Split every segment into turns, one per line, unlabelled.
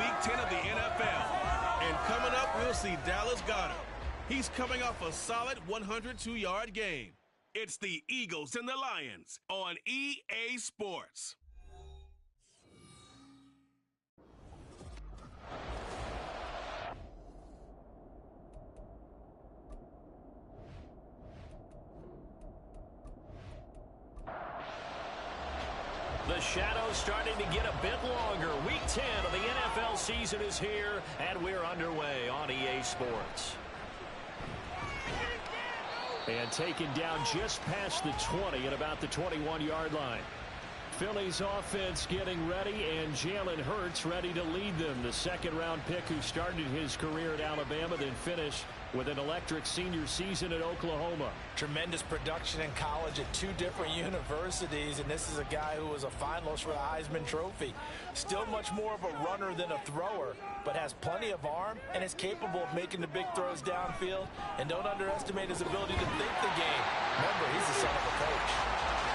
Week 10 of the NFL. And coming up, we'll see Dallas Goedert. He's coming off a solid 102-yard game. It's the Eagles and the Lions on EA Sports.
The shadow's starting to get a bit longer. Week 10 of the NFL season is here, and we're underway on EA Sports. And taken down just past the 20 at about the 21-yard line. Philly's offense getting ready, and Jalen Hurts ready to lead them. The second-round pick who started his career at Alabama, then finished with an electric senior season at Oklahoma.
Tremendous production in college at 2 different universities, and this is a guy who was a finalist for the Heisman Trophy. Still much more of a runner than a thrower, but has plenty of arm and is capable of making the big throws downfield. And don't underestimate his ability to think the game. Remember, he's the son of a coach.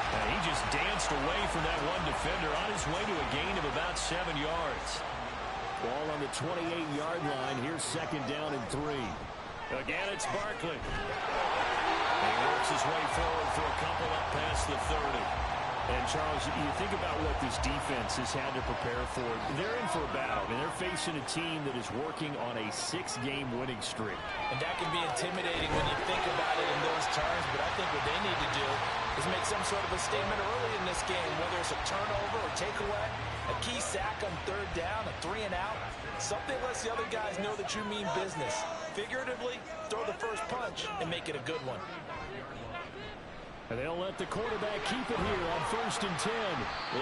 And he just danced away from that one defender on his way to a gain of about 7 yards.
Ball on the 28-yard line. Here's second down and 3.
Again, it's Barkley. He works his way forward for a couple up past the 30.
And, Charles, you think about what this defense has had to prepare for. They're in for a battle, and they're facing a team that is working on a 6-game winning streak.
And that can be intimidating when you think about it in those terms, but I think what they need to do is make some sort of a statement early in this game, whether it's a turnover or takeaway, a key sack on 3rd down, a 3-and-out. Something lets the other guys know that you mean business. Figuratively, throw the first punch and make it a good one.
And they'll let the quarterback keep it here on 1st and 10.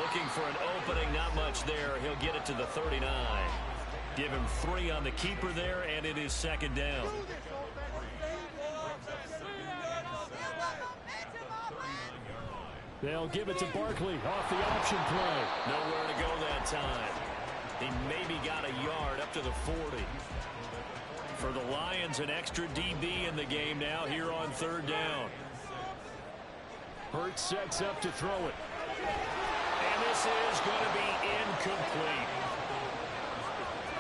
Looking for an opening, not much there. He'll get it to the 39. Give him 3 on the keeper there, and it is second down.
They'll give it to Barkley off the option play.
Nowhere to go that time. He maybe got a yard up to the 40. For the Lions, an extra DB in the game now here on 3rd down.
Hurts sets up to throw it.
And this is going to be incomplete.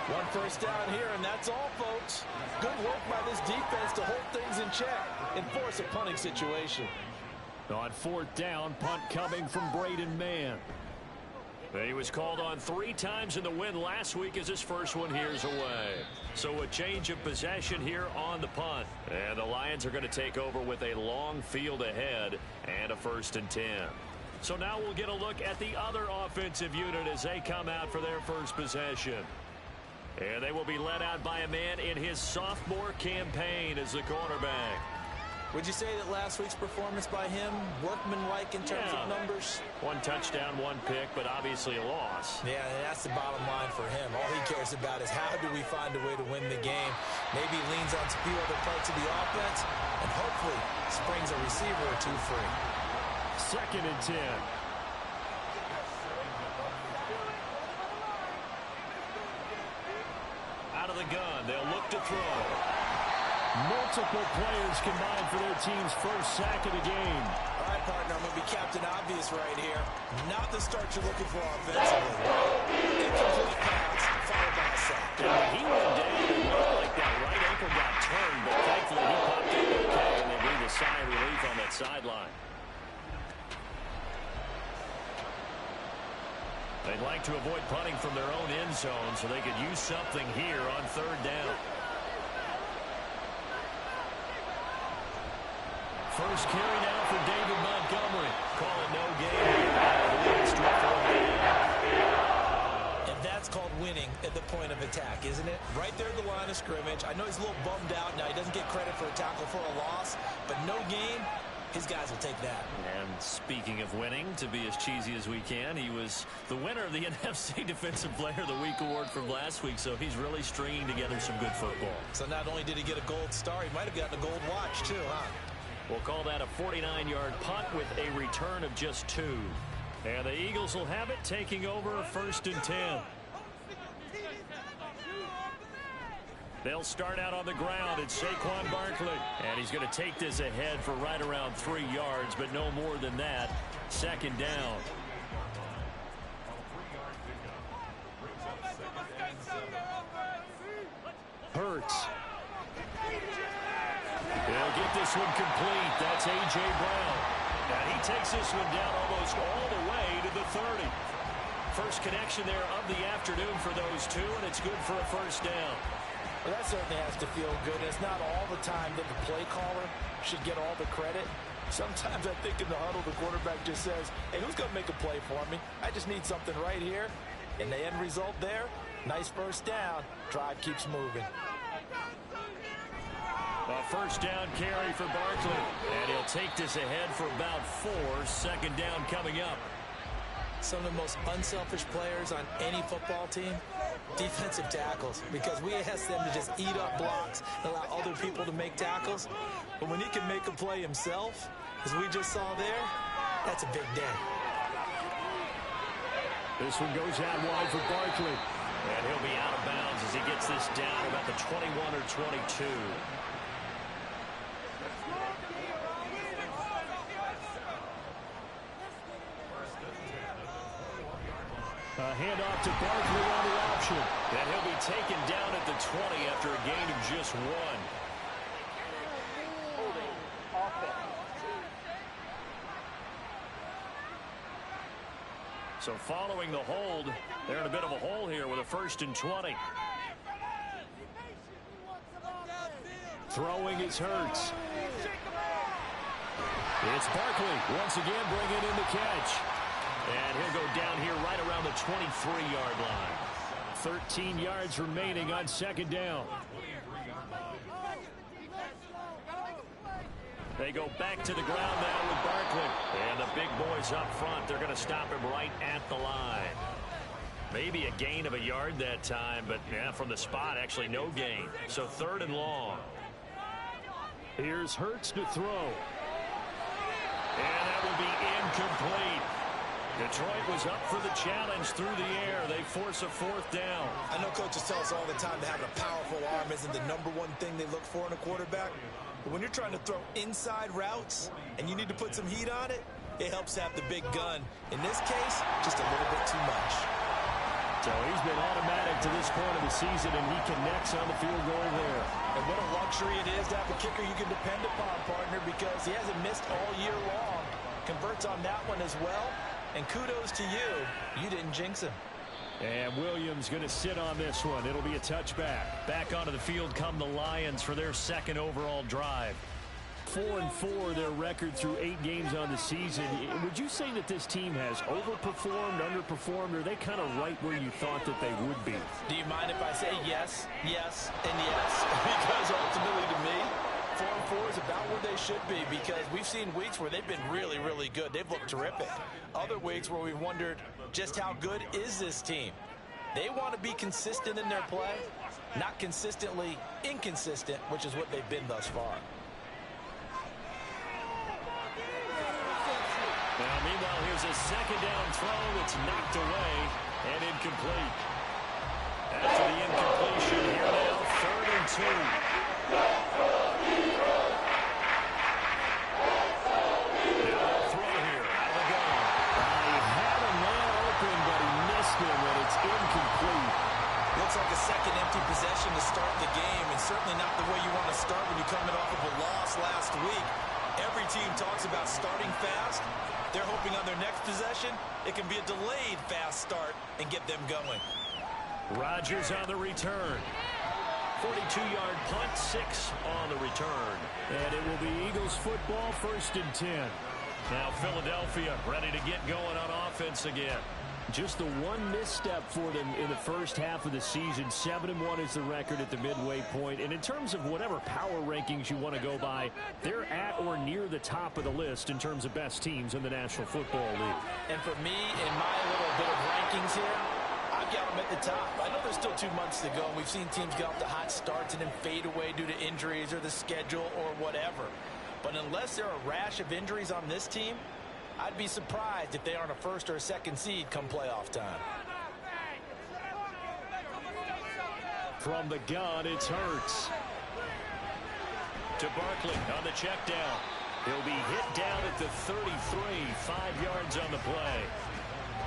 1 first down here, and that's all, folks. Good work by this defense to hold things in check and force a punting situation.
On 4th down, punt coming from Braden Mann.
He was called on 3 times in the win last week as his first one here's away. So a change of possession here on the punt. And the Lions are going to take over with a long field ahead and a 1st and 10. So now we'll get a look at the other offensive unit as they come out for their first possession. And they will be led out by a man in his sophomore campaign as the cornerback.
Would you say that last week's performance by him, workmanlike in terms of numbers?
1 touchdown, 1 pick, but obviously a loss.
Yeah, that's the bottom line for him. All he cares about is how do we find a way to win the game. Maybe leans on a few other parts of the offense, and hopefully springs a receiver or 2 free.
2nd and 10.
Out of the gun, they'll look to throw.
Multiple players combined for their team's first sack of the game.
All right, partner, I'm going to be Captain Obvious right here. Not the start you're looking for offensively. Incomplete pass, followed by a sack.
And when he went down, it looked like that right ankle got turned, but thankfully he popped up okay, and they breathed a sigh of relief on that sideline. They'd like to avoid punting from their own end zone so they could use something here on 3rd down.
First carry now for David Montgomery.
Call it no gain.
And that's called winning at the point of attack, isn't it? Right there at the line of scrimmage. I know he's a little bummed out now. He doesn't get credit for a tackle for a loss, but no gain, his guys will take that.
And speaking of winning, to be as cheesy as we can, he was the winner of the NFC Defensive Player of the Week award from last week, so he's really stringing together some good football.
So not only did he get a gold star, he might have gotten a gold watch too, huh?
We'll call that a 49-yard punt with a return of just 2. And the Eagles will have it, taking over 1st and 10. They'll start out on the ground. It's Saquon Barkley. And he's going to take this ahead for right around 3 yards, but no more than that. 2nd down.
Hurts. He'll get this one complete. That's A.J. Brown. And he takes this one down almost all the way to the 30. First connection there of the afternoon for those two, and it's good for a first down.
Well, that certainly has to feel good. It's not all the time that the play caller should get all the credit. Sometimes I think in the huddle, the quarterback just says, hey, who's going to make a play for me? I just need something right here. And the end result there, nice first down. Drive keeps moving.
A first down carry for Barkley. And he'll take this ahead for about 4. Second down coming up.
Some of the most unselfish players on any football team, defensive tackles, because we ask them to just eat up blocks and allow other people to make tackles. But when he can make a play himself, as we just saw there, that's a big day.
This one goes out wide for Barkley.
And he'll be out of bounds as he gets this down about the 21 or 22.
A handoff to Barkley on the option.
And he'll be taken down at the 20 after a gain of just 1. So following the hold, they're in a bit of a hole here with a 1st and 20.
Throwing is Hurts. It's Barkley once again bringing in the catch.
And he'll go down here right around the 23-yard line.
13 yards remaining on second down.
They go back to the ground now with Barkley. And the big boys up front, they're going to stop him right at the line. Maybe a gain of a yard that time, but yeah, from the spot, actually no gain. So 3rd and long.
Here's Hurts to throw.
And that will be incomplete. Detroit was up for the challenge through the air. They force a 4th down.
I know coaches tell us all the time that having a powerful arm isn't the #1 thing they look for in a quarterback. But when you're trying to throw inside routes and you need to put some heat on it, it helps have the big gun. In this case, just a little bit too much.
So he's been automatic to this point of the season, and he connects on the field goal there.
And what a luxury it is to have a kicker you can depend upon, partner, because he hasn't missed all year long. Converts on that one as well. And kudos to you. You didn't jinx him.
And Williams going to sit on this one. It'll be a touchback.
Back onto the field come the Lions for their 2nd overall drive.
4-4 their record through 8 games on the season. Would you say that this team has overperformed, underperformed, or are they kind of right where you thought that they would be?
Do you mind if I say yes, yes, and yes? Because ultimately to me, 4-4 is about where they should be, because we've seen weeks where they've been really, really good. They've looked terrific. Other weeks where we've wondered just how good is this team. They want to be consistent in their play, not consistently inconsistent, which is what they've been thus far.
Now, meanwhile, here's a 2nd down throw that's knocked away and incomplete. After the incompletion, here now, 3rd and 2.
Looks like a second empty possession to start the game, and certainly not the way you want to start when you're coming off of a loss last week. Every team talks about starting fast. They're hoping on their next possession, it can be a delayed fast start and get them going.
Rodgers on the return. 42-yard punt, 6 on the return.
And it will be Eagles football, 1st and 10.
Now Philadelphia ready to get going on offense again.
Just the one misstep for them in the first half of the season. 7-1 is the record at the midway point. And in terms of whatever power rankings you want to go by, they're at or near the top of the list in terms of best teams in the National Football League.
And for me, in my little bit of rankings here, I've got them at the top. I know there's still 2 months to go. We've seen teams get off to hot starts and then fade away due to injuries or the schedule or whatever. But unless there are a rash of injuries on this team, I'd be surprised if they aren't a 1st or a 2nd seed come playoff time.
From the gun, it's Hurts.
To Barkley on the check down. He'll be hit down at the 33, 5 yards on the play.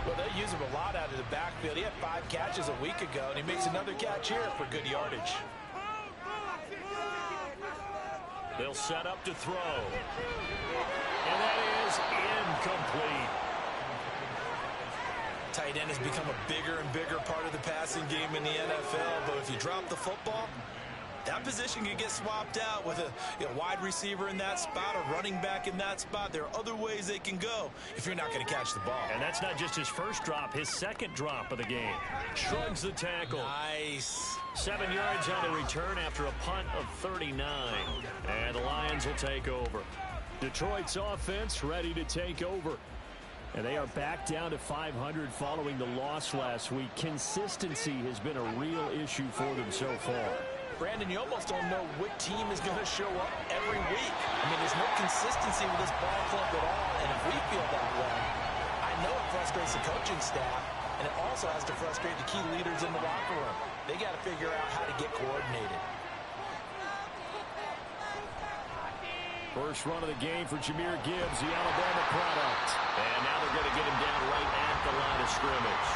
Well, they use him a lot out of the backfield. He had 5 catches a week ago, and he makes another catch here for good yardage.
They'll set up to throw. And that is incomplete.
Tight end has become a bigger and bigger part of the passing game in the NFL, but if you drop the football, that position can get swapped out with a wide receiver in that spot, a running back in that spot. There are other ways they can go if you're not going to catch the ball.
And that's not just his first drop, his second drop of the game. Shrugs the tackle.
Nice.
7 yards on the return after a punt of 39. And the Lions will take over.
Detroit's offense ready to take over. And they are back down to 500 following the loss last week. Consistency has been a real issue for them so far.
Brandon, you almost don't know what team is going to show up every week. I mean, there's no consistency with this ball club at all, and if we feel that way, I know it frustrates the coaching staff, and it also has to frustrate the key leaders in the locker room. They got to figure out how to get coordinated.
First run of the game for Jahmyr Gibbs, the Alabama product.
And now they're going to get him down right at the line of scrimmage.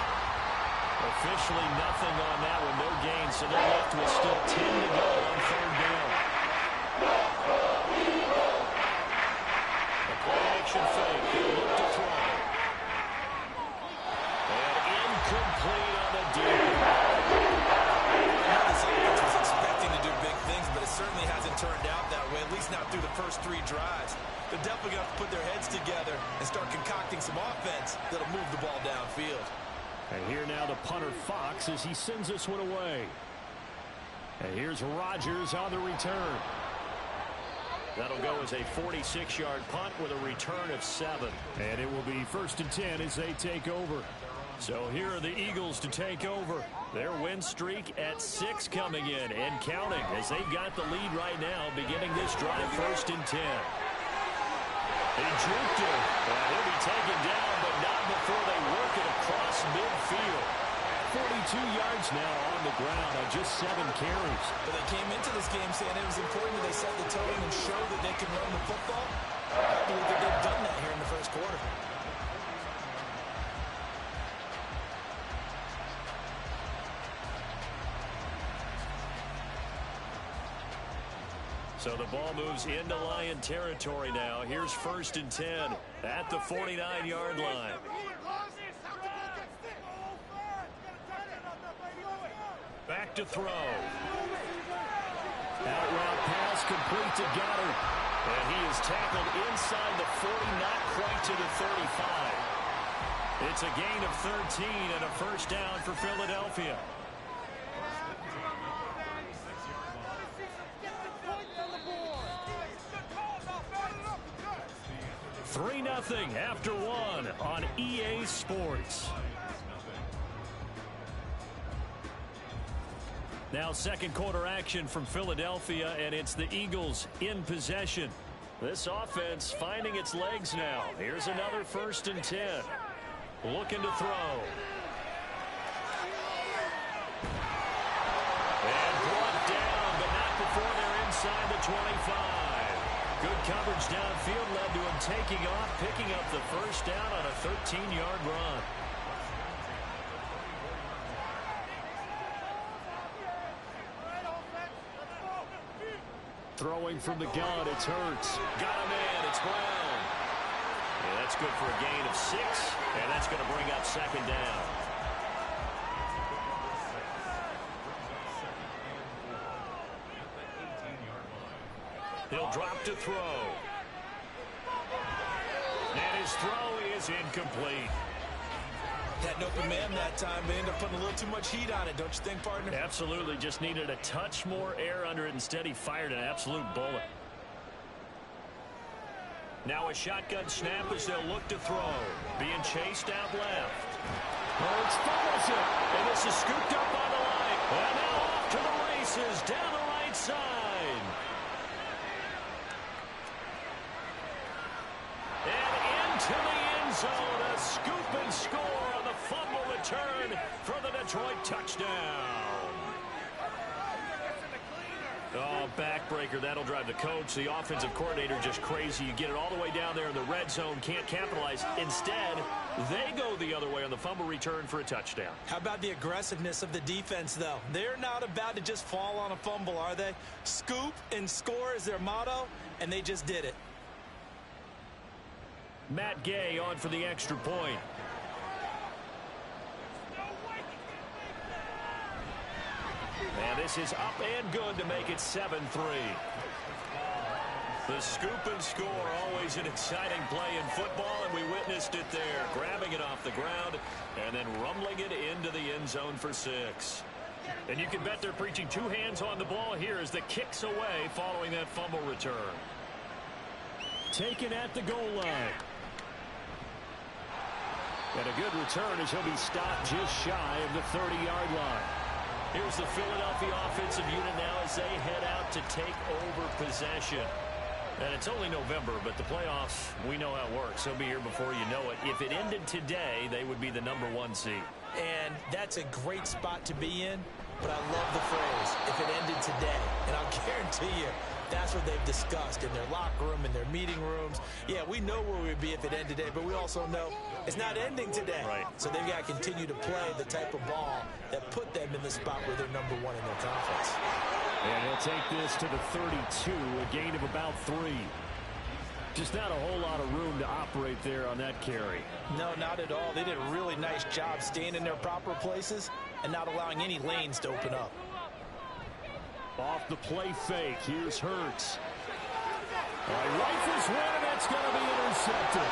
Officially nothing on that one, no gain, so they're left with still 10 to go on third down. A play-action fake, they look to throw. And incomplete on the deep.
This offense was expecting to do big things, but it certainly hasn't turned out that way, at least not through the first 3 drives. They're definitely going to have to put their heads together and start concocting some offense that'll move the ball downfield.
And here now the punter Fox as he sends this one away. And here's Rodgers on the return.
That'll go as a 46-yard punt with a return of 7.
And it will be 1st and 10 as they take over. So here are the Eagles to take over. Their win streak at 6 coming in and counting as they've got the lead right now beginning this drive 1st and 10. He juked him. He'll be taken down, but not before they work it across midfield. 42 yards now on the ground on just 7 carries.
But they came into this game saying it was important that they set the tone and show that they can run the football. I believe that they've done that here in the first quarter.
So the ball moves into Lion territory now. Here's 1st and 10 at the 49-yard line. Back to throw.
Out route pass complete to Goddard.
And he is tackled inside the 40, not quite to the 35. It's a gain of 13 and a first down for Philadelphia. 3-0 after 1 on EA Sports. Now second quarter action from Philadelphia, and it's the Eagles in possession. This offense finding its legs now. Here's another 1st and 10. Looking to throw. And brought down, but not before they're inside the 25. Good coverage downfield led to him taking off, picking up the first down on a 13-yard run.
Throwing from the gun, it's Hurts.
Got him in, it's Brown. And that's good for a gain of 6, and that's going to bring up 2nd down. He'll drop to throw. And his throw is incomplete.
Had an open man that time. They ended up putting a little too much heat on it, don't you think, partner?
Absolutely. Just needed a touch more air under it. Instead, he fired an absolute bullet. Now a shotgun snap as they'll look to throw. Being chased out left.
Hurts fumbles it.
And this is scooped up by the line. And now off to the races down the right side. And into the end zone. A scoop and score on the fumble return for the Detroit touchdown. Oh, backbreaker. That'll drive the coach, the offensive coordinator, just crazy. You get it all the way down there in the red zone, can't capitalize. Instead, they go the other way on the fumble return for a touchdown.
How about the aggressiveness of the defense, though? They're not about to just fall on a fumble, are they? Scoop and score is their motto, and they just did it.
Matt Gay on for the extra point. And this is up and good to make it 7-3. The scoop and score, always an exciting play in football, and we witnessed it there. Grabbing it off the ground and then rumbling it into the end zone for 6. And you can bet they're preaching 2 hands on the ball here as the kick's away following that fumble return.
Taken at the goal line. And a good return as he'll be stopped just shy of the 30-yard line.
Here's the Philadelphia offensive unit now as they head out to take over possession. And it's only November, but the playoffs, we know how it works. They'll be here before you know it. If it ended today, they would be the #1 seed.
And that's a great spot to be in, but I love the phrase, if it ended today. And I'll guarantee you, that's what they've discussed in their locker room, in their meeting rooms. Yeah, we know where we'd be if it ended today, but we also know it's not ending today.
Right.
So they've got to continue to play the type of ball that put them in the spot where they're #1 in their conference.
And he'll take this to the 32, a gain of about 3. Just not a whole lot of room to operate there on that carry.
No, not at all. They did a really nice job staying in their proper places and not allowing any lanes to open up.
Off the play fake, here's Hurts. Rifles one, and that's going to be intercepted.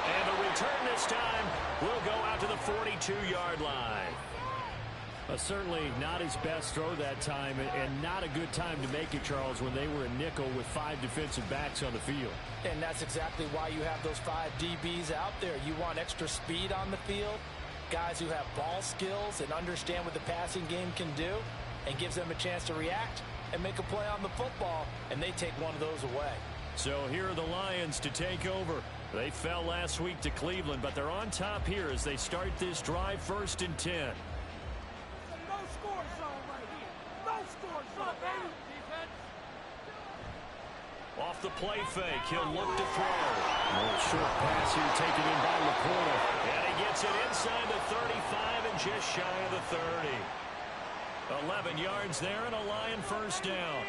And the return this time will go out to the 42-yard line.
Certainly not his best throw that time, and not a good time to make it, Charles, when they were a nickel with 5 defensive backs on the field.
And that's exactly why you have those 5 DBs out there. You want extra speed on the field, guys who have ball skills and understand what the passing game can do, and gives them a chance to react and make a play on the football, and they take one of those away.
So here are the Lions to take over. They fell last week to Cleveland, but they're on top here as they start this drive 1st and 10.
No score zone right here. No score zone, baby. Defense.
Off the play fake, he'll look to throw.
Short pass here taken in by Laporta.
And he gets it inside the 35 and just shy of the 30. 11 yards there and a Lion first down.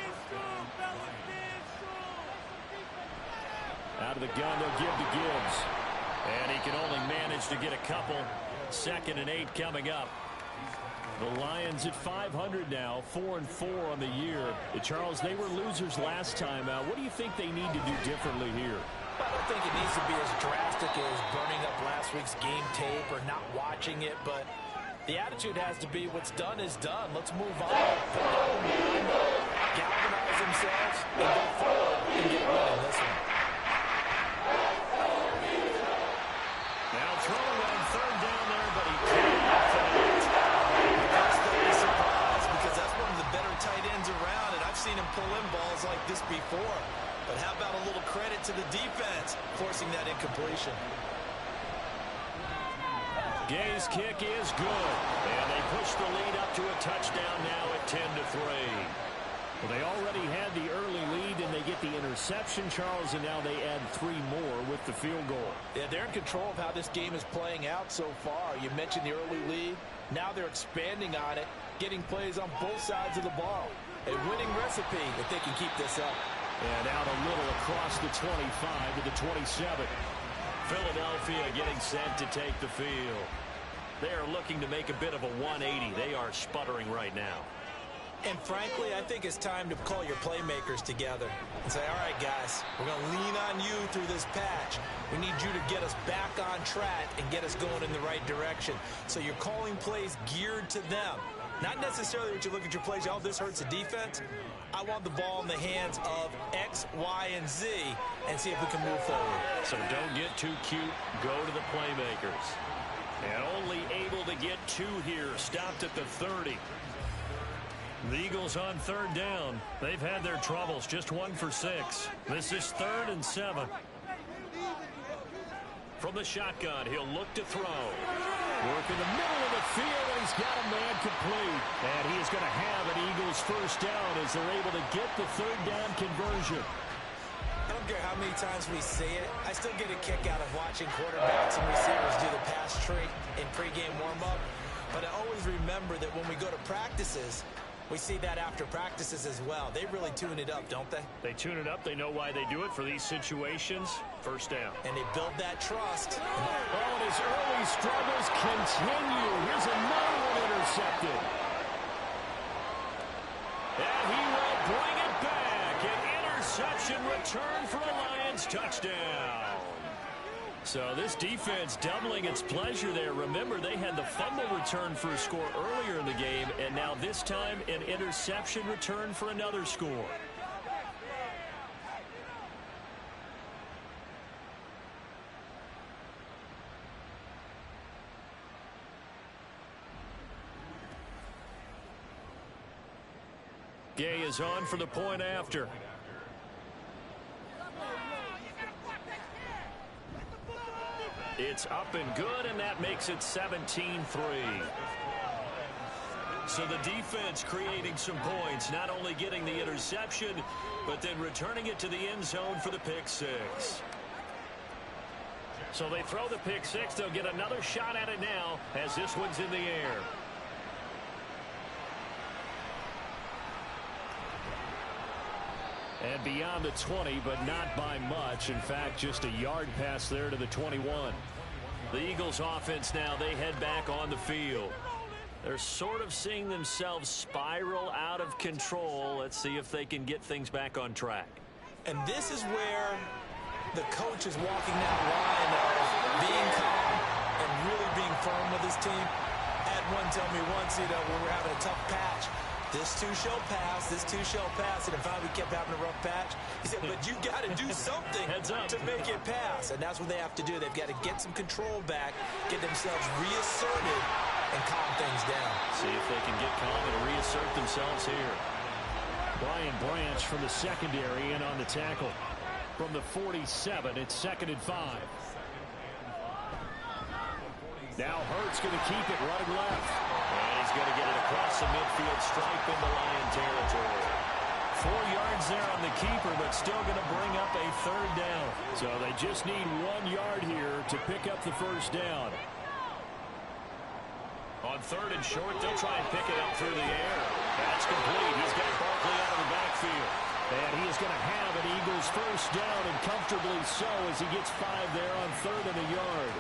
Out of the gun, they'll give to Gibbs.
And he can only manage to get a couple. 2nd and 8 coming up.
The Lions at 500 now, 4-4 on the year. Charles, they were losers last time. What do you think they need to do differently here?
I don't think it needs to be as drastic as burning up last week's game tape or not watching it, but the attitude has to be what's done is done. Let's move on. Galvanize themselves and go forward and get a win in this one.
Now throwing on 3rd down there, but he can't finish.
That's the surprise because that's one of the better tight ends around, and I've seen him pull in balls like this before. But how about a little credit to the defense forcing that incompletion?
Gay's kick is good. And they push the lead up to a touchdown now at 10-3.
Well, they already had the early lead, and they get the interception, Charles, and now they add 3 more with the field goal.
Yeah, they're in control of how this game is playing out so far. You mentioned the early lead. Now they're expanding on it, getting plays on both sides of the ball. A winning recipe if they can keep this up.
And out a little across the 25 to the 27.
Philadelphia getting set to take the field. They are looking to make a bit of a 180. They are sputtering right now.
And frankly, I think it's time to call your playmakers together and say, all right, guys, we're going to lean on you through this patch. We need you to get us back on track and get us going in the right direction. So you're calling plays geared to them. Not necessarily what you look at your plays, oh, this hurts the defense. I want the ball in the hands of X, Y, and Z and see if we can move forward.
So don't get too cute. Go to the playmakers. And only able to get 2 here. Stopped at the 30. The Eagles on 3rd down. They've had their troubles. Just 1 for 6. This is 3rd and 7. From the shotgun, he'll look to throw.
Work in the middle of the field, and he's got a man complete. And he is going to have an Eagles first down as they're able to get the third down conversion.
I don't care how many times we see it. I still get a kick out of watching quarterbacks and receivers do the pass tree in pregame warm-up. But I always remember that when we go to practices, we see that after practices as well. They really tune it up, don't they?
They tune it up. They know why they do it for these situations. First down.
And they build that trust.
Oh, and his early struggles continue. Here's another one intercepted. And he will bring it back. An interception return for a Lions touchdown. So this defense doubling its pleasure there. Remember, they had the fumble return for a score earlier in the game, and now this time an interception return for another score. Gay is on for the point after. It's up and good, and that makes it 17-3. So the defense creating some points, not only getting the interception, but then returning it to the end zone for the pick six. So they throw the pick six. They'll get another shot at it now as this one's in the air. And beyond the 20, but not by much. In fact, just a yard pass there to the 21. The Eagles offense now, they head back on the field. They're sort of seeing themselves spiral out of control. Let's see if they can get things back on track.
And this is where the coach is walking that line of being calm and really being firm with his team. I had one tell me once, when we're having a tough patch, this too shall pass, this too shall pass, and if we kept having a rough patch, he said, but you got to do something to make it pass, and that's what they have to do. They've got to get some control back, get themselves reasserted, and calm things down.
See if they can get calm and reassert themselves here.
Brian Branch from the secondary in on the tackle. From the 47, it's 2nd and 5. Now Hurts going to keep it running left.
And he's going to get it across the midfield stripe into Lion territory.
4 yards there on the keeper, but still going to bring up a third down. So they just need 1 yard here to pick up the first down.
On 3rd and short, they'll try and pick it up through the air. That's complete. He's got Barkley out of the backfield.
And he is going to have an Eagles first down, and comfortably so, as he gets 5 there on 3rd and a yard.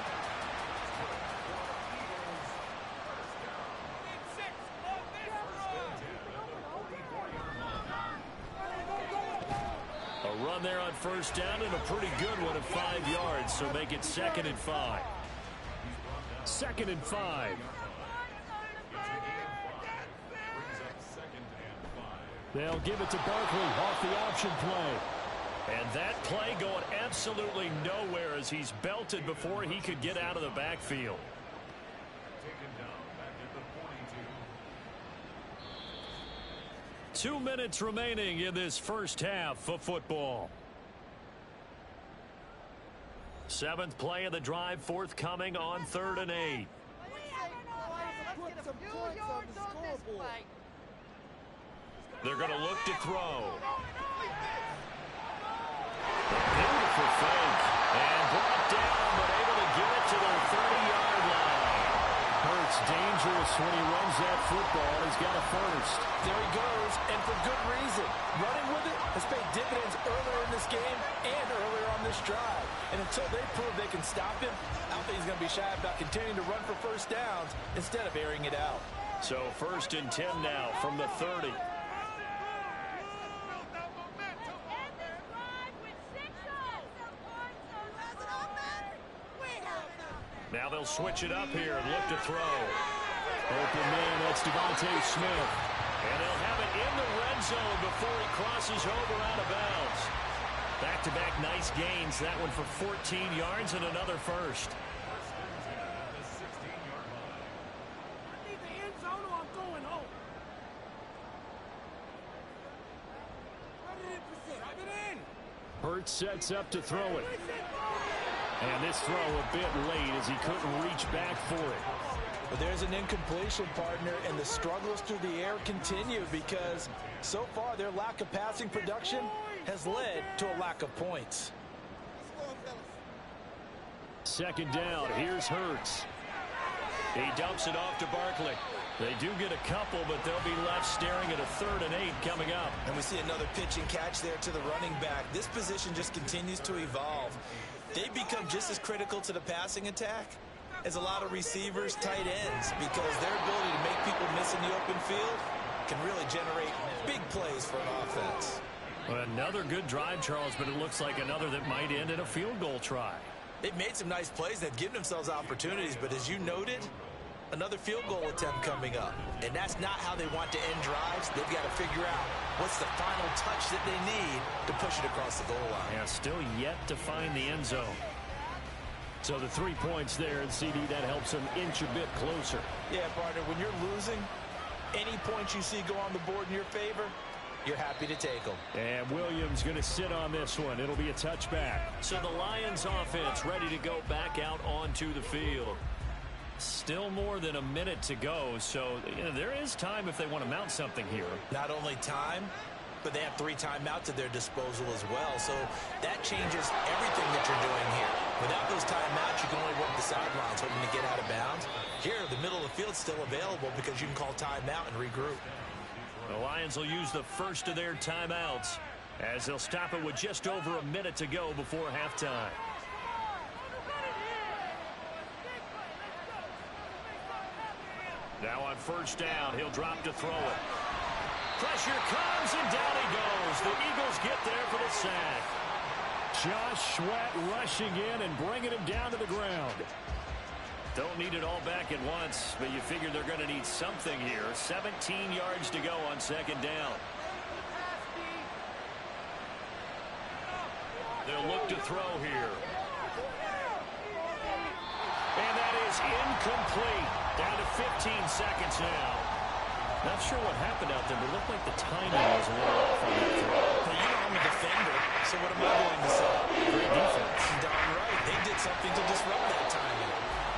A run there on first down, and a pretty good one at 5 yards, so make it 2nd and 5. 2nd and 5. They'll give it to Barkley off the option play.
And that play going absolutely nowhere as he's belted before he could get out of the backfield. 2 minutes remaining in this first half of football. 7th play of the drive forthcoming on 3rd and 8. They're going to look to throw. Beautiful fake. And brought down, but able to get it to their 30-yard line.
Hurts dangerous when he runs that football. He's got a first.
There he goes, and for good reason. Running with it has paid dividends earlier in this game and earlier on this drive. And until they prove they can stop him, I don't think he's going to be shy about continuing to run for first downs instead of airing it out.
So 1st and 10 now from the 30. Now they'll switch it up here and look to throw.
Open man, that's Devontae Smith.
And they'll have it in the red zone before he crosses over out of bounds. Back-to-back nice gains. That one for 14 yards and another first.
I need the end zone or I'm going home. Drive it in.
Hurts sets up to throw it. And this throw a bit late as he couldn't reach back for it.
But there's an incompletion, partner, and the struggles through the air continue because so far their lack of passing production has led to a lack of points.
Second down, here's Hurts.
He dumps it off to Barkley.
They do get a couple, but they'll be left staring at a 3rd and 8 coming up.
And we see another pitch and catch there to the running back. This position just continues to evolve. They become just as critical to the passing attack as a lot of receivers, tight ends, because their ability to make people miss in the open field can really generate big plays for an offense.
Another good drive, Charles, but it looks like another that might end in a field goal try.
They've made some nice plays. They've given themselves opportunities, but as you noted, another field goal attempt coming up. And that's not how they want to end drives. They've got to figure out what's the final touch that they need to push it across the goal line.
Yeah, still yet to find the end zone. So the 3 points there, and CD, that helps them inch a bit closer.
Yeah, partner, when you're losing, any points you see go on the board in your favor, you're happy to take them.
And Williams going to sit on this one. It'll be a touchback.
So the Lions offense ready to go back out onto the field.
Still more than a minute to go, so there is time if they want to mount something here.
Not only time, but they have 3 timeouts at their disposal as well. So that changes everything that you're doing here. Without those timeouts, you can only work the sidelines hoping to get out of bounds. Here, the middle of the field is still available because you can call timeout and regroup.
The Lions will use the first of their timeouts as they'll stop it with just over a minute to go before halftime. Now on first down, he'll drop to throw it. Pressure comes, and down he goes. The Eagles get there for the sack. Josh Sweat rushing in and bringing him down to the ground. Don't need it all back at once, but you figure they're going to need something here. 17 yards to go on second down. They'll look to throw here. And that is incomplete. Down to 15 seconds now. Not sure what happened out there, but it looked like the timing was a little off on that throw.
Well, you know I'm a defender, so what am I going to say?
Great defense.
Darn right. They did something to disrupt that timing.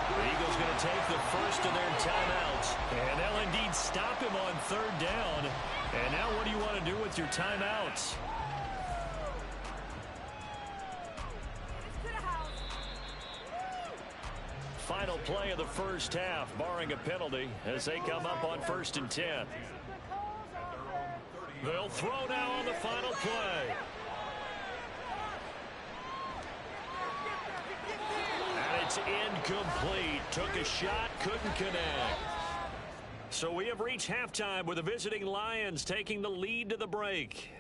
The Eagles going to take the first of their timeouts. And they'll indeed stop him on third down. And now what do you want to do with your timeouts? Final play of the first half, barring a penalty, as they come up on 1st and 10. They'll throw now on the final play. And it's incomplete. Took a shot, couldn't connect. So we have reached halftime with the visiting Lions taking the lead to the break.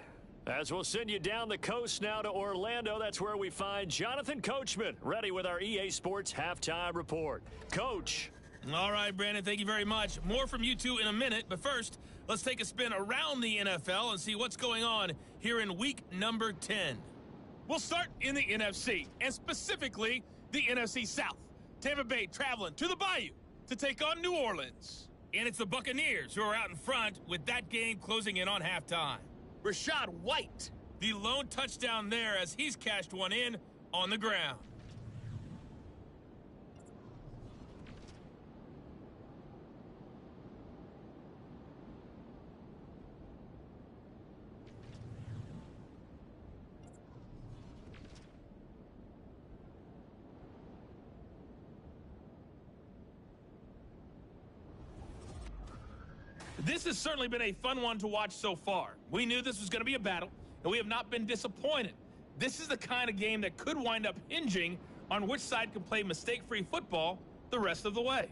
As we'll send you down the coast now to Orlando, that's where we find Jonathan Coachman, ready with our EA Sports Halftime Report. Coach.
All right, Brandon, thank you very much. More from you two in a minute, but first, let's take a spin around the NFL and see what's going on here in week number 10. We'll start in the NFC, and specifically the NFC South. Tampa Bay traveling to the Bayou to take on New Orleans. And it's the Buccaneers who are out in front with that game closing in on halftime. Rashad White, the lone touchdown there as he's cashed one in on the ground. This has certainly been a fun one to watch so far. We knew this was going to be a battle, and we have not been disappointed. This is the kind of game that could wind up hinging on which side can play mistake-free football the rest of the way.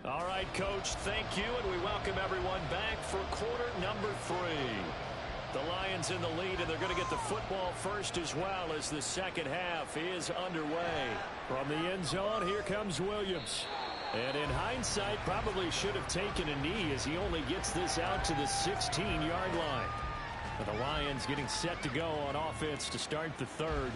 All right, Coach, thank you, and we welcome everyone back for quarter number 3. The Lions in the lead, and they're going to get the football first as well as the second half is underway. From the end zone, here comes Williams. And in hindsight, probably should have taken a knee as he only gets this out to the 16-yard line. And the Lions getting set to go on offense to start the third.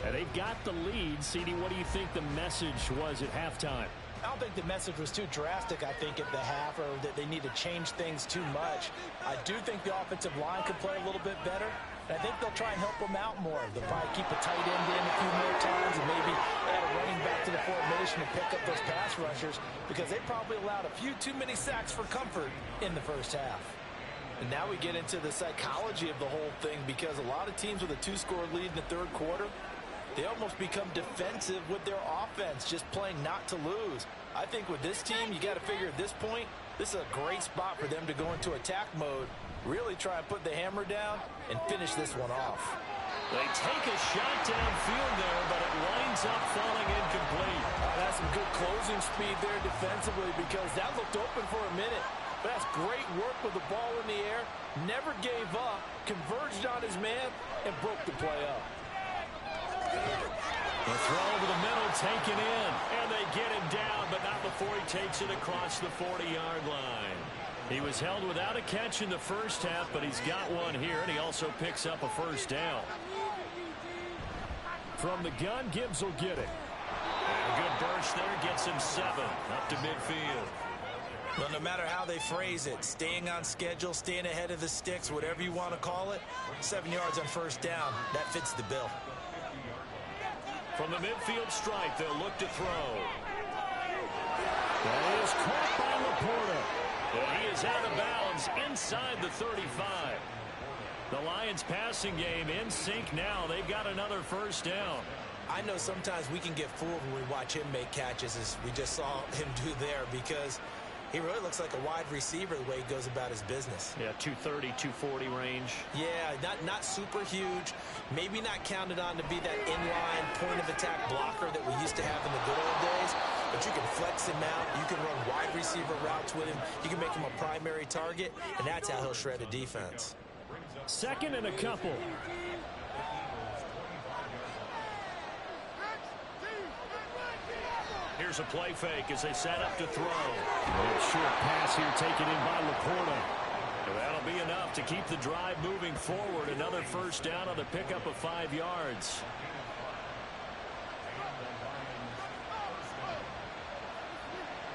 And they've got the lead. CD, what do you think the message was at halftime?
I don't think the message was too drastic, I think, at the half, or that they need to change things too much. I do think the offensive line could play a little bit better. And I think they'll try and help them out more. They'll probably keep a tight end in a few more times and maybe add a running back to the formation and pick up those pass rushers, because they probably allowed a few too many sacks for comfort in the first half. And now we get into the psychology of the whole thing, because a lot of teams with a 2-score lead in the third quarter, they almost become defensive with their offense, just playing not to lose. I think with this team, you got to figure at this point, this is a great spot for them to go into attack mode, really try and put the hammer down and finish this one off.
They take a shot downfield there, but it winds up falling incomplete.
That's some good closing speed there defensively, because that looked open for a minute. But that's great work with the ball in the air, never gave up, converged on his man, and broke the play up.
The throw over the middle taken in, and they get him down, but not before he takes it across the 40-yard line. He was held without a catch in the first half, but he's got one here, and he also picks up a first down.
From the gun, Gibbs will get it.
And a good burst there gets him 7 up to midfield.
Well, no matter how they phrase it, staying on schedule, staying ahead of the sticks, whatever you want to call it, 7 yards on first down, that fits the bill.
From the midfield stripe, they'll look to throw.
That is caught by Laporta.
And he is out of bounds inside the 35. The Lions passing game in sync now. They've got another first down.
I know sometimes we can get fooled when we watch him make catches, as we just saw him do there, because he really looks like a wide receiver the way he goes about his business.
Yeah, 230, 240 range.
Yeah, not super huge. Maybe not counted on to be that inline point-of-attack blocker that we used to have in the good old days. But you can flex him out. You can run wide receiver routes with him. You can make him a primary target, and that's how he'll shred a defense.
Second and a couple.
Here's a play fake as they set up to throw.
A short pass here taken in by Laporta.
That'll be enough to keep the drive moving forward. Another first down on the pickup of 5 yards.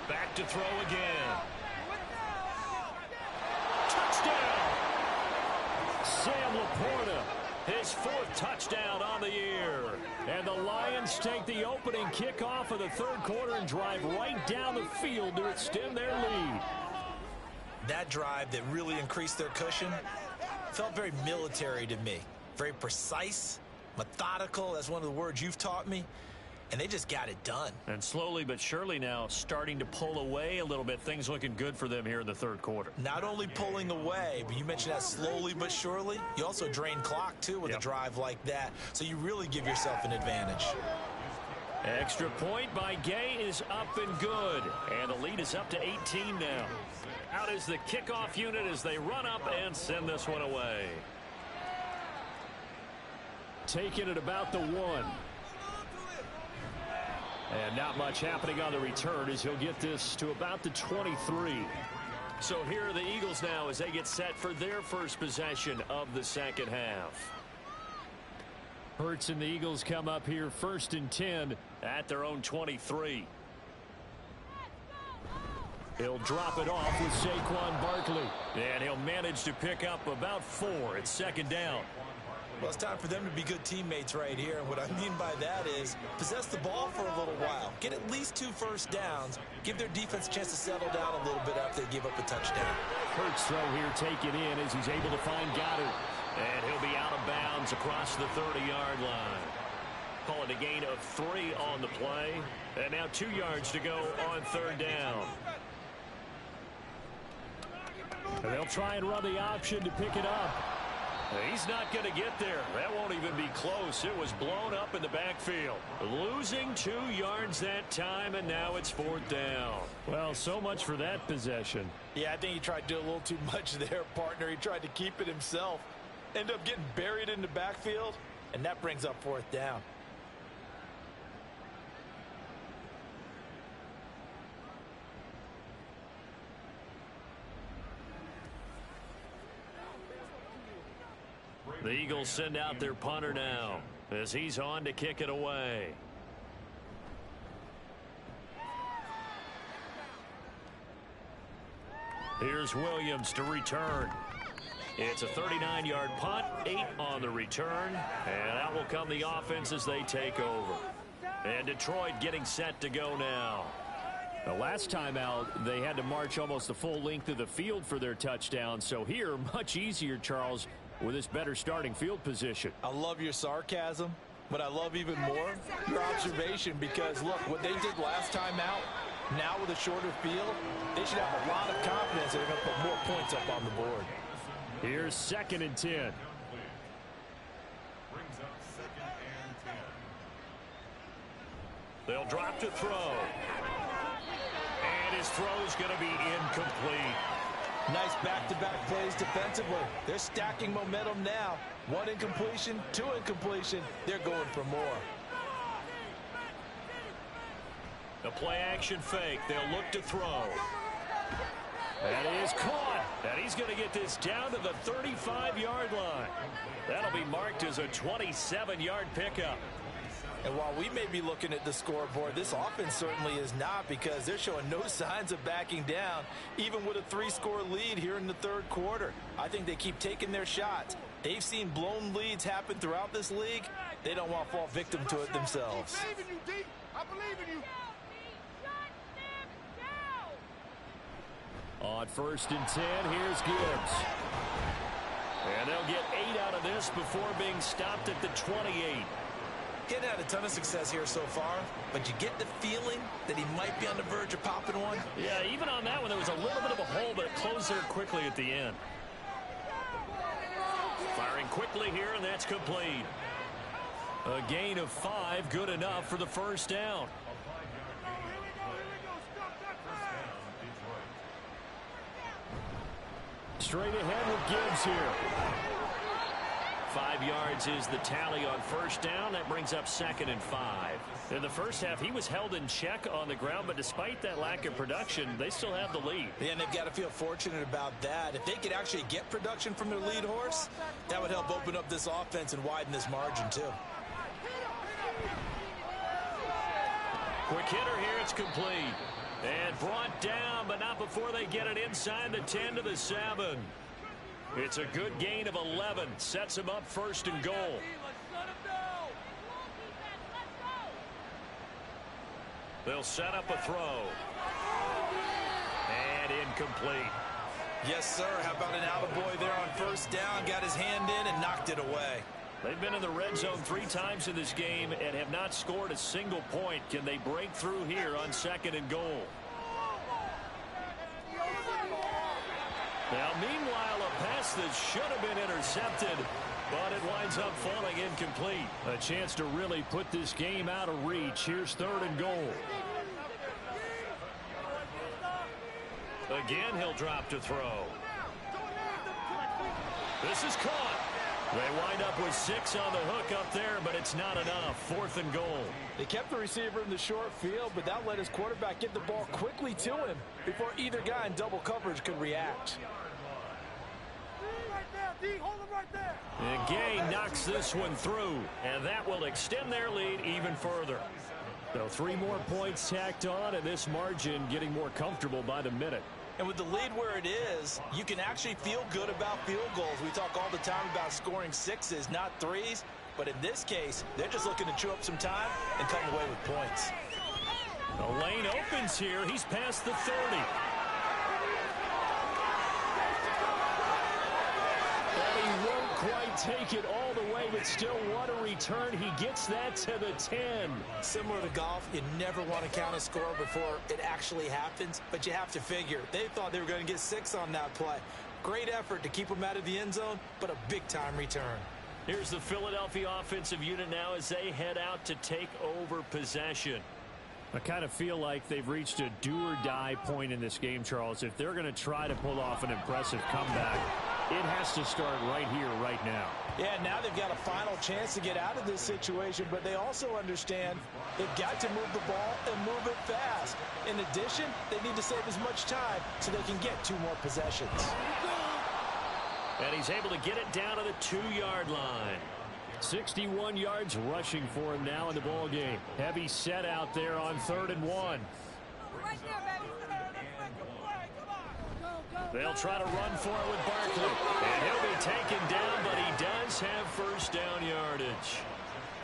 Back to throw again. Touchdown!
Sam Laporta.
His 4th touchdown on the year.
And the Lions take the opening kickoff of the third quarter and drive right down the field to extend their lead.
That drive that really increased their cushion felt very military to me. Very precise, methodical. That's one of the words you've taught me. And they just got it done.
And slowly but surely now starting to pull away a little bit. Things looking good for them here in the third quarter.
Not only pulling away, but you mentioned that slowly but surely. You also drain clock, too, with a drive like that. So you really give yourself an advantage.
Extra point by Gay is up and good. And the lead is up to 18 now. Out is the kickoff unit as they run up and send this one away.
Taking it about the 1. And not much happening on the return as he'll get this to about the 23.
So here are the Eagles now as they get set for their first possession of the second half.
Hurts and the Eagles come up here 1st and 10
at their own 23.
He'll drop it off with Saquon Barkley.
And he'll manage to pick up about 4. It's 2nd down.
Well, it's time for them to be good teammates right here. And what I mean by that is possess the ball for a little while. Get at least 2 first downs. Give their defense a chance to settle down a little bit after they give up a touchdown.
Hurts throw here taken in as he's able to find Goddard.
And he'll be out of bounds across the 30-yard line. Call it a gain of 3 on the play. And now 2 yards to go on 3rd down.
And they'll try and run the option to pick it up.
He's not going to get there. That won't even be close. It was blown up in the backfield. Losing 2 yards that time, and now it's 4th down.
Well, so much for that possession.
Yeah, I think he tried to do a little too much there, partner. He tried to keep it himself. Ended up getting buried in the backfield, and that brings up 4th down.
The Eagles send out their punter now as he's on to kick it away. Here's Williams to return. It's a 39-yard punt, 8 on the return, and out will come the offense as they take over. And Detroit getting set to go now.
The last time out, they had to march almost the full length of the field for their touchdown. So here, much easier, Charles, with this better starting field position.
I love your sarcasm, but I love even more your observation because, look, what they did last time out, now with a shorter field, they should have a lot of confidence they're going to put more points up on the board.
Here's 2nd and 10.
They'll drop to throw. And his throw's going to be incomplete.
Nice back-to-back plays defensively. They're stacking momentum now. 1 incompletion, 2 incompletion. They're going for more.
A play-action fake. They'll look to throw.
That is caught.
And he's going to get this down to the 35-yard line. That'll be marked as a 27-yard pickup.
And while we may be looking at the scoreboard, this offense certainly is not because they're showing no signs of backing down, even with a 3-score lead here in the 3rd quarter. I think they keep taking their shots. They've seen blown leads happen throughout this league. They don't want to fall victim to it themselves.
I believe in you, D. I believe in you.
On 1st and 10, here's Gibbs.
And they'll get 8 out of this before being stopped at the 28.
Getting had a ton of success here so far, but you get the feeling that he might be on the verge of popping one.
Yeah, even on that one, there was a little bit of a hole, but it closed there quickly at the end. Firing quickly here, and that's complete. A gain of 5, good enough for the 1st down.
Straight ahead with Gibbs here.
5 yards is the tally on 1st down. That brings up 2nd and 5. In the first half, he was held in check on the ground, but despite that lack of production, they still have the lead.
Yeah, and they've got to feel fortunate about that. If they could actually get production from their lead horse, that would help open up this offense and widen this margin, too.
Quick hitter here, it's complete. And brought down, but not before they get it inside the 10 to the 7. It's a good gain of 11. Sets him up 1st and goal. They'll set up a throw. And incomplete.
Yes, sir. How about an attaboy there on 1st down? Got his hand in and knocked it away.
They've been in the red zone 3 times in this game and have not scored a single point. Can they break through here on 2nd and goal? Now, meanwhile, a pass that should have been intercepted, but it winds up falling incomplete.
A chance to really put this game out of reach. Here's 3rd and goal.
Again, he'll drop to throw. This is caught. They wind up with 6 on the hook up there, but it's not enough. 4th and goal.
They kept the receiver in the short field, but that let his quarterback get the ball quickly to him before either guy in double coverage could react.
And Gay knocks this one through, and that will extend their lead even further.
So 3 more points tacked on, and this margin getting more comfortable by the minute.
And with the lead where it is, you can actually feel good about field goals. We talk all the time about scoring 6s, not 3s. But in this case, they're just looking to chew up some time and come away with points.
The lane opens here. He's past the 30.
But he won't quite take it all the way, but still what a return. He gets that to the 10.
Similar to golf, you never want to count a score before it actually happens, but you have to figure. They thought they were going to get 6 on that play. Great effort to keep them out of the end zone, but a big-time return.
Here's the Philadelphia offensive unit now as they head out to take over possession.
I kind of feel like they've reached a do-or-die point in this game, Charles. If they're going to try to pull off an impressive comeback, it has to start right here, right now.
Yeah, now they've got a final chance to get out of this situation, but they also understand they've got to move the ball and move it fast. In addition, they need to save as much time so they can get 2 more possessions.
And he's able to get it down to the 2-yard line.
61 yards rushing for him now in the ball game. Heavy set out there on 3rd and 1.
They'll try to run for it with Barkley. And he'll be taken down, but he does have first down yardage.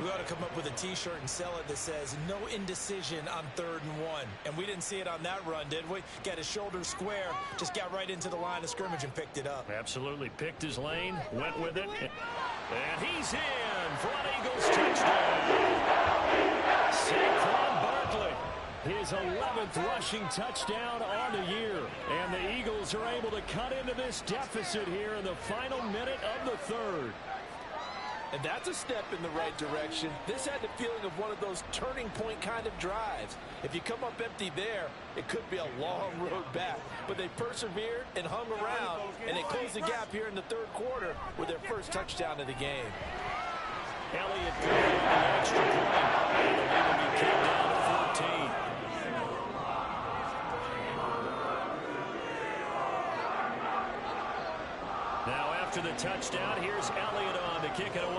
We ought to come up with a T-shirt and sell it that says, no indecision on 3rd and 1. And we didn't see it on that run, did we? Got his shoulders square, just got right into the line of scrimmage and picked it up.
Absolutely. Picked his lane, went with it. And he's in for an Eagles touchdown. Saquon Barkley, his 11th rushing touchdown on the year. And the Eagles are able to cut into this deficit here in the final minute of the 3rd.
And that's a step in the right direction. This had the feeling of one of those turning point kind of drives. If you come up empty there, it could be a long road back. But they persevered and hung around, and they closed the gap here in the 3rd quarter with their first touchdown of the game.
Elliott good on the extra point. And the lead will be kicked down to 14. Now after the touchdown, here's Elliott on to kick it away.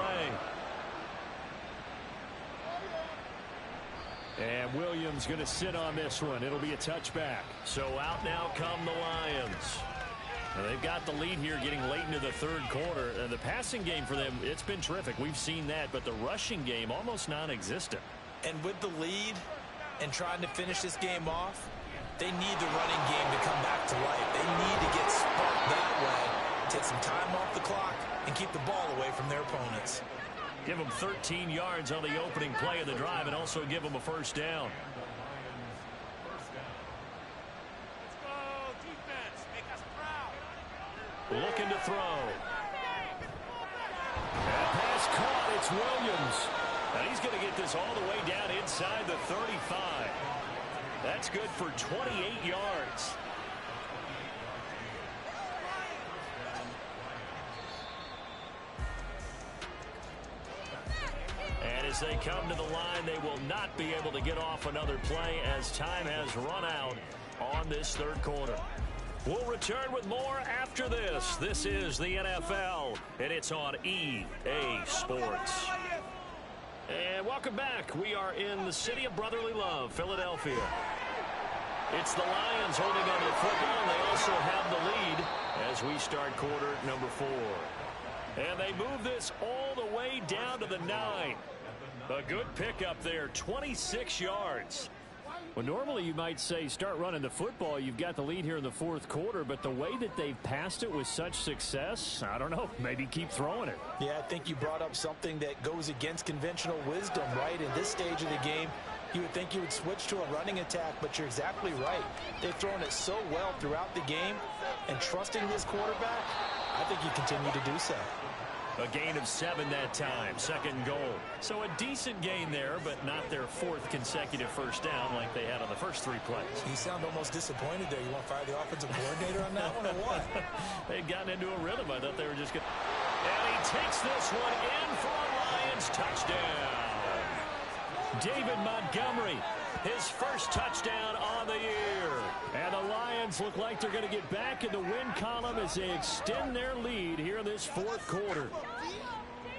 And Williams going to sit on this one. It'll be a touchback.
So out now come the Lions. Now they've got the lead here getting late into the 3rd quarter. And the passing game for them, it's been terrific. We've seen that. But the rushing game, almost non-existent.
And with the lead and trying to finish this game off, they need the running game to come back to life. They need to get sparked that way, take some time off the clock, and keep the ball away from their opponents.
Give them 13 yards on the opening play of the drive and also give them a first down.
Let's go, defense. Make us proud.
Looking to throw.
And pass caught. It's Williams.
And he's going to get this all the way down inside the 35. That's good for 28 yards. And as they come to the line, they will not be able to get off another play as time has run out on this 3rd quarter. We'll return with more after this. This is the NFL, and it's on EA Sports. And welcome back. We are in the city of brotherly love, Philadelphia. It's the Lions holding on to the football, and they also have the lead as we start quarter number 4. And they move this all the way down to the 9. A good pickup there, 26 yards.
Well, normally you might say start running the football. You've got the lead here in the 4th quarter, but the way that they've passed it with such success, I don't know, maybe keep throwing it.
Yeah, I think you brought up something that goes against conventional wisdom, right? In this stage of the game, you would think you would switch to a running attack, but you're exactly right. They've thrown it so well throughout the game, and trusting this quarterback, I think you continue to do so.
A gain of 7 that time, 2nd goal. So a decent gain there, but not their 4th consecutive first down like they had on the first 3 plays.
You sound almost disappointed there. You want to fire the offensive coordinator on that one or what?
They'd gotten into a rhythm. I thought they were just going to... And he takes this one in for a Lions touchdown. David Montgomery, his first touchdown on the year.
And the Lions look like they're going to get back in the win column as they extend their lead here in this 4th quarter.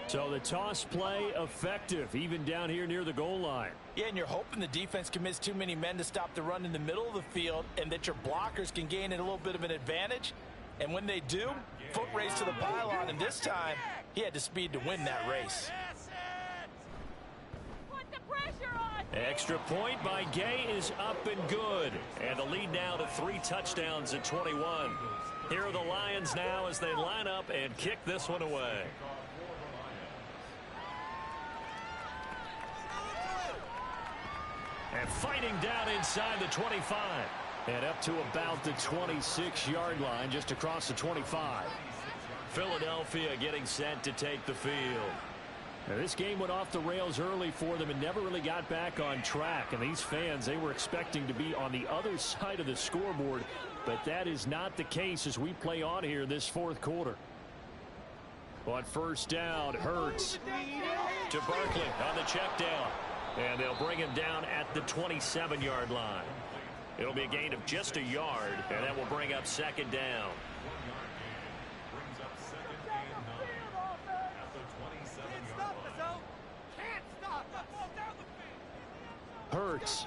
So the toss play effective, even down here near the goal line.
Yeah, and you're hoping the defense commits too many men to stop the run in the middle of the field and that your blockers can gain a little bit of an advantage. And when they do, foot race to the pylon, and this time he had the speed to win that race.
Extra point by Gay is up and good. And the lead now to 3 touchdowns at 21. Here are the Lions now as they line up and kick this one away. And fighting down inside the 25.
And up to about the 26-yard line, just across the 25.
Philadelphia getting set to take the field.
Now, this game went off the rails early for them and never really got back on track. And these fans, they were expecting to be on the other side of the scoreboard. But that is not the case as we play on here this 4th quarter. On first down, Hurts
to Barkley on the check down. And they'll bring him down at the 27-yard line. It'll be a gain of just a yard, and that will bring up 2nd down.
Hurts.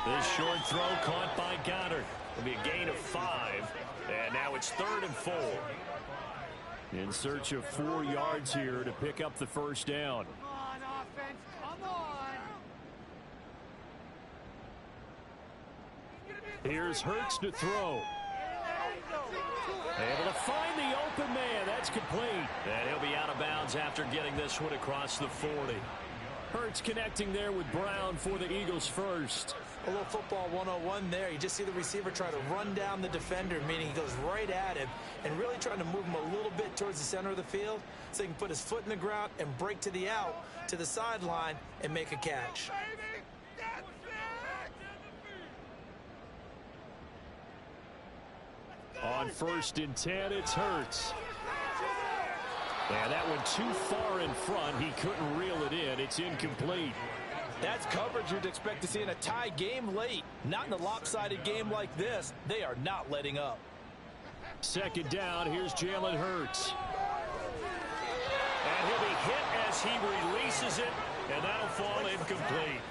This short throw caught by Goddard. It'll be a gain of 5. And now it's 3rd and 4. In search of 4 yards here to pick up the first down.
Come on, offense. Come on.
Here's Hurts to throw. Able to find the open man. That's complete. And he'll be out of bounds after getting this one across the 40. Hurts connecting there with Brown for the Eagles first.
A little football 101 there. You just see the receiver try to run down the defender, meaning he goes right at him and really trying to move him a little bit towards the center of the field so he can put his foot in the ground and break to the out, to the sideline, and make a catch.
On 1st and 10, it's Hurts. And that one too far in front. He couldn't reel it in. It's incomplete.
That's coverage you'd expect to see in a tie game late. Not in a lopsided game like this. They are not letting up.
2nd down. Here's Jalen Hurts. And he'll be hit as he releases it. And that'll fall incomplete.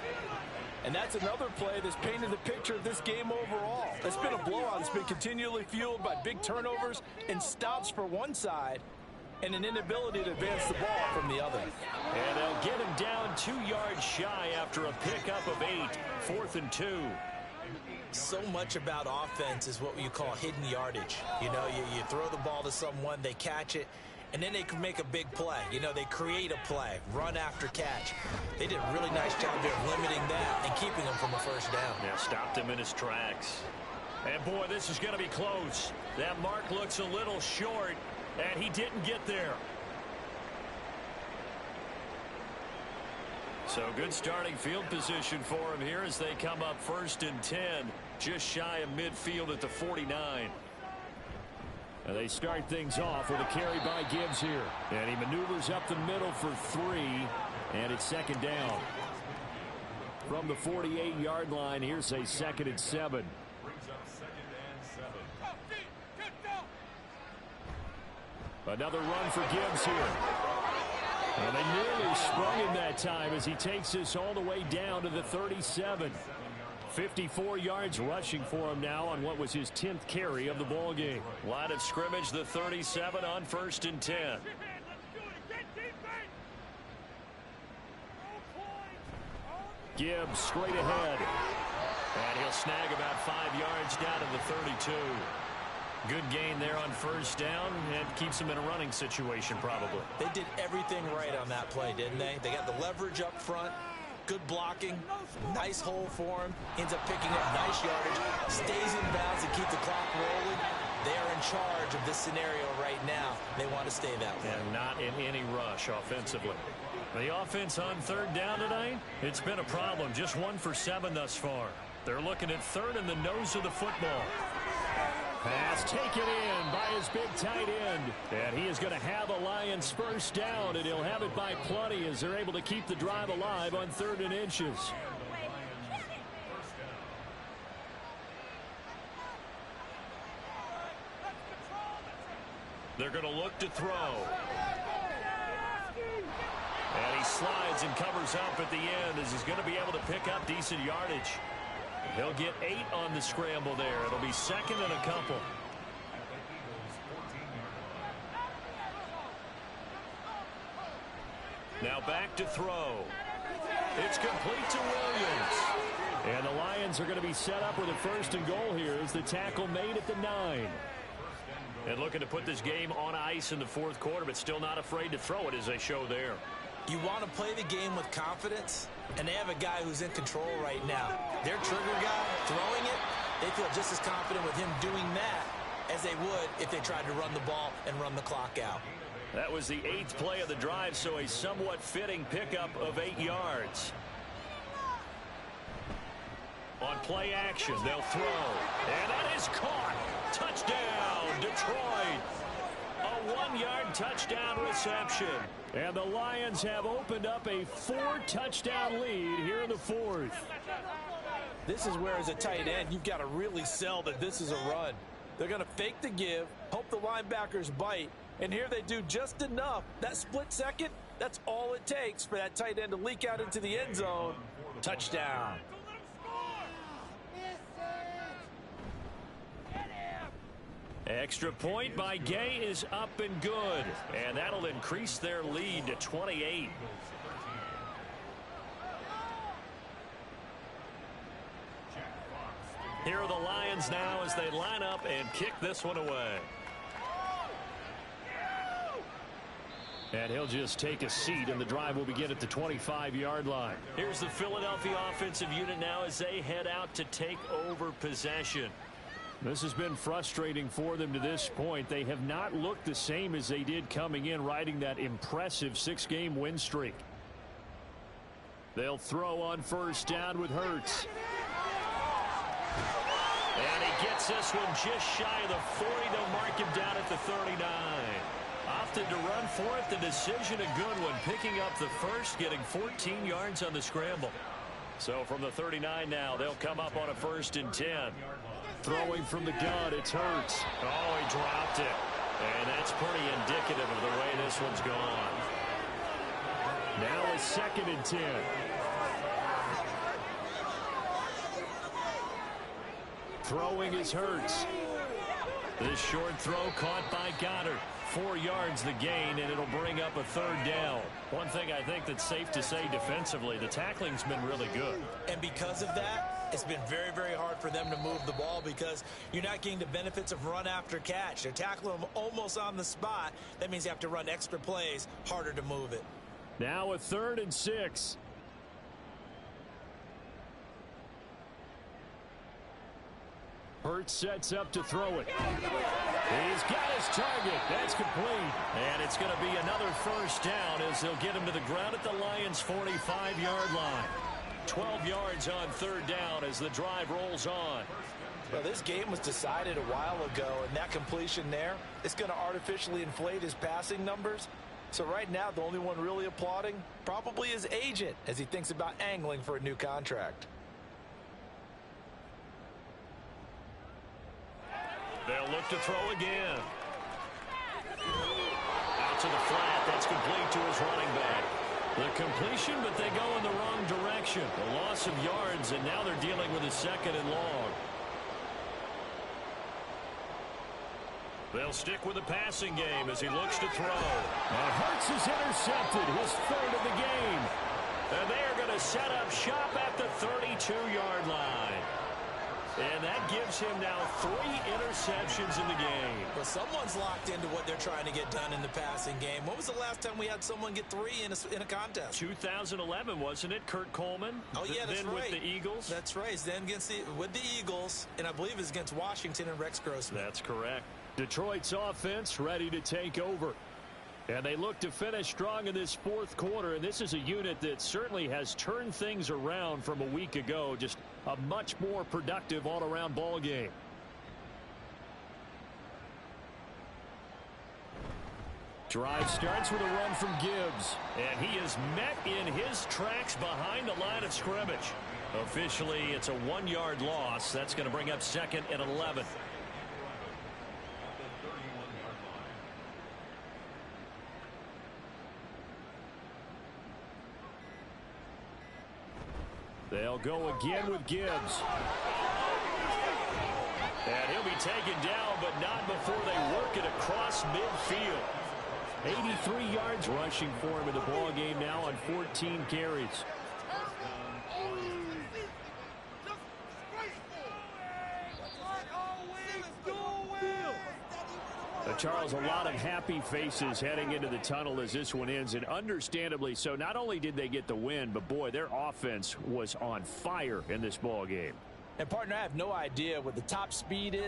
And that's another play that's painted the picture of this game overall. It's been a blowout. It's been continually fueled by big turnovers and stops for one side and an inability to advance the ball from the other.
And they'll get him down 2 yards shy after a pickup of 8. 4th and 2.
So much about offense is what you call hidden yardage. You know, you throw the ball to someone, they catch it, and then they can make a big play. You know, they create a play, run after catch. They did a really nice job there of limiting that and keeping him from a first down.
Yeah, stopped him in his tracks. And, boy, this is going to be close. That mark looks a little short, and he didn't get there. So good starting field position for him here as they come up 1st and 10, just shy of midfield at the 49. And they start things off with a carry by Gibbs here. And he maneuvers up the middle for 3, and it's 2nd down. From the 48-yard line, here's a 2nd and 7. Another run for Gibbs here. And they nearly sprung him that time as he takes this all the way down to the 37. 54 yards rushing for him now on what was his 10th carry of the ball game. Line of scrimmage, the 37 on 1st and 10. Gibbs straight ahead. And he'll snag about 5 yards down to the 32. Good gain there on 1st down and keeps him in a running situation probably.
They did everything right on that play, didn't they? They got the leverage up front. Good blocking, nice hole for him, ends up picking up nice yardage, stays in bounds to keep the clock rolling. They are in charge of this scenario right now. They want to stay that way.
And not in any rush offensively. The offense on 3rd down tonight, it's been a problem. Just 1 for 7 thus far. They're looking at 3rd in the nose of the football. Pass taken in by his big tight end. And he is going to have a Lions first down, and he'll have it by plenty as they're able to keep the drive alive on 3rd and inches. They're going to look to throw. And he slides and covers up at the end as he's going to be able to pick up decent yardage. He'll get 8 on the scramble there. It'll be 2nd and a couple. Now back to throw. It's complete to Williams. And the Lions are going to be set up with a 1st and goal here as the tackle made at the 9. And looking to put this game on ice in the 4th quarter, but still not afraid to throw it as they show there.
You want to play the game with confidence, and they have a guy who's in control right now. Their trigger guy throwing it, they feel just as confident with him doing that as they would if they tried to run the ball and run the clock out.
That was the 8th play of the drive, so a somewhat fitting pickup of 8 yards. On play action, they'll throw. And that is caught. Touchdown, Detroit. A 1-yard touchdown reception. And the Lions have opened up a 4-touchdown lead here in the 4th.
This is where, as a tight end, you've got to really sell that this is a run. They're going to fake the give, hope the linebackers bite, and here they do just enough. That split second, that's all it takes for that tight end to leak out into the end zone Touchdown.
Extra point by Gay is up and good. And that'll increase their lead to 28. Here are the Lions now as they line up and kick this one away.
And he'll just take a seat, and the drive will begin at the 25-yard line.
Here's the Philadelphia offensive unit now as they head out to take over possession.
This has been frustrating for them to this point. They have not looked the same as they did coming in, riding that impressive 6-game win streak. They'll throw on first down with Hurts.
And he gets this one just shy of the 40. They'll mark him down at the 39. Opted to run for it. The decision a good one. Picking up the first, getting 14 yards on the scramble. So from the 39 now, they'll come up on a 1st and 10.
Throwing from the gun, it's Hurts.
Oh, he dropped it. And that's pretty indicative of the way this one's gone.
Now a 2nd and 10. Throwing is Hurts.
This short throw caught by Goddard. 4 yards the gain, and it'll bring up a 3rd down. One thing I think that's safe to say defensively, the tackling's been really good.
And because of that, it's been very, very hard for them to move the ball because you're not getting the benefits of run after catch. They're tackling them almost on the spot. That means you have to run extra plays, harder to move it.
Now a 3rd and 6. Hurts sets up to throw it. He's got his target. That's complete.
And it's going to be another 1st down as they'll get him to the ground at the Lions' 45-yard line. 12 yards on 3rd down as the drive rolls on.
Well, this game was decided a while ago, and that completion there is going to artificially inflate his passing numbers. So right now, the only one really applauding probably his agent as he thinks about angling for a new contract.
They'll look to throw again. Out to the flat. That's complete to his running back. The completion, but they go in the wrong direction. A loss of yards, and now they're dealing with a 2nd and long. They'll stick with the passing game as he looks to throw.
And Hurts is intercepted, his 3rd of the game.
And they are going to set up shop at the 32-yard line. And that gives him now 3 interceptions in the game.
Well, someone's locked into what they're trying to get done in the passing game. When was the last time we had someone get 3 in a contest?
2011, wasn't it? Kurt Coleman?
Oh, yeah, that's
then
right.
With the Eagles?
That's right. Then with the Eagles, and I believe it's against Washington and Rex Grossman.
That's correct.
Detroit's offense ready to take over. And they look to finish strong in this 4th quarter. And this is a unit that certainly has turned things around from a week ago. Just a much more productive all-around ball game. Drive starts with a run from Gibbs.
And he is met in his tracks behind the line of scrimmage. Officially, it's a 1-yard loss. That's going to bring up 2nd and 11.
They'll go again with Gibbs.
And he'll be taken down, but not before they work it across midfield.
83 yards rushing for him in the ball game now on 14 carries. Charles, a lot of happy faces heading into the tunnel as this one ends, and understandably so. Not only did they get the win, but boy, their offense was on fire in this ball game.
And partner, I have no idea what the top speed is.